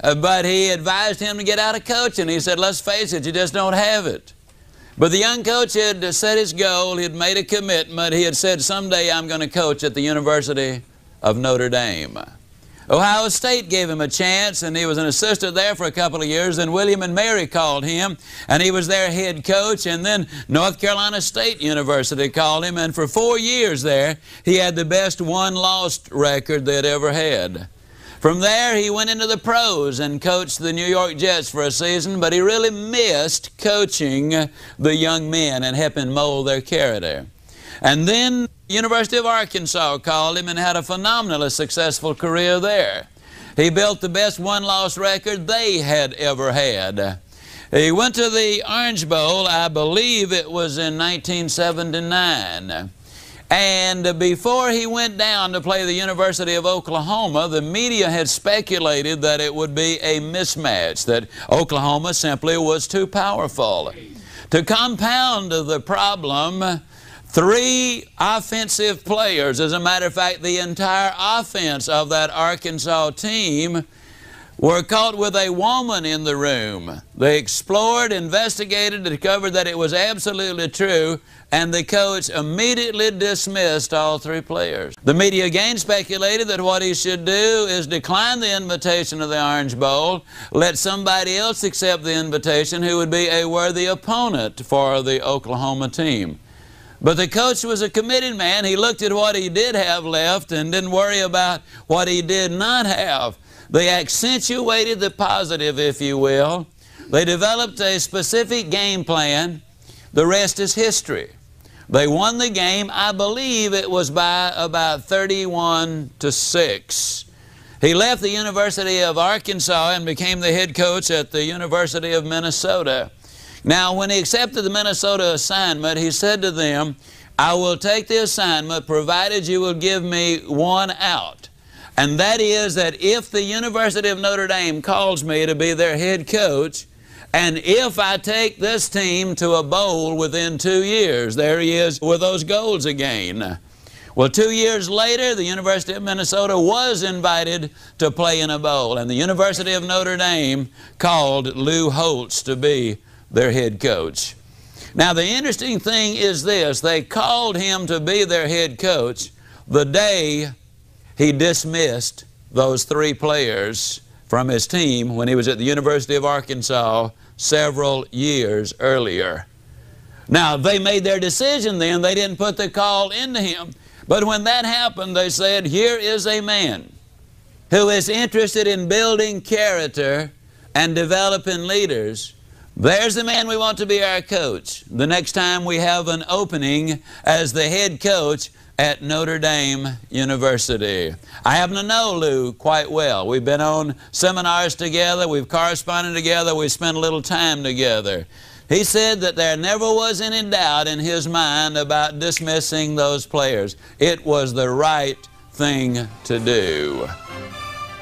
but he advised him to get out of coaching. He said, let's face it, you just don't have it. But the young coach had set his goal, he had made a commitment, he had said, someday I'm going to coach at the University of Notre Dame. Ohio State gave him a chance, and he was an assistant there for a couple of years. Then William and Mary called him, and he was their head coach. And then North Carolina State University called him, and for 4 years there, he had the best one-loss record they'd ever had. From there, he went into the pros and coached the New York Jets for a season, but he really missed coaching the young men and helping mold their character. And then University of Arkansas called him and had a phenomenally successful career there. He built the best one-loss record they had ever had. He went to the Orange Bowl, I believe it was in 1979. And before he went down to play the University of Oklahoma, the media had speculated that it would be a mismatch, that Oklahoma simply was too powerful. To compound the problem, 3 offensive players, as a matter of fact, the entire offense of that Arkansas team, were caught with a woman in the room. They explored, investigated, discovered that it was absolutely true, and the coach immediately dismissed all 3 players. The media again speculated that what he should do is decline the invitation of the Orange Bowl, let somebody else accept the invitation who would be a worthy opponent for the Oklahoma team. But the coach was a committed man. He looked at what he did have left and didn't worry about what he did not have. They accentuated the positive, if you will. They developed a specific game plan. The rest is history. They won the game. I believe it was by about 31-6. He left the University of Arkansas and became the head coach at the University of Minnesota. Now, when he accepted the Minnesota assignment, he said to them, "I will take the assignment provided you will give me one out. And that is that if the University of Notre Dame calls me to be their head coach, and if I take this team to a bowl within 2 years," there he is with those goals again. Well, 2 years later, the University of Minnesota was invited to play in a bowl, and the University of Notre Dame called Lou Holtz to be their head coach. Now, the interesting thing is this: they called him to be their head coach the day he dismissed those 3 players from his team when he was at the University of Arkansas several years earlier. Now, they made their decision then. They didn't put the call into him. But when that happened, they said, here is a man who is interested in building character and developing leaders. There's the man we want to be our coach the next time we have an opening as the head coach at Notre Dame University. I happen to know Lou quite well. We've been on seminars together, we've corresponded together, we've spent a little time together. He said that there never was any doubt in his mind about dismissing those players. It was the right thing to do.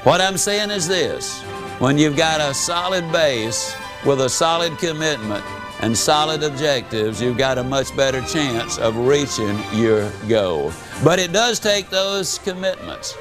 What I'm saying is this: when you've got a solid base with a solid commitment and solid objectives, you've got a much better chance of reaching your goal. But it does take those commitments.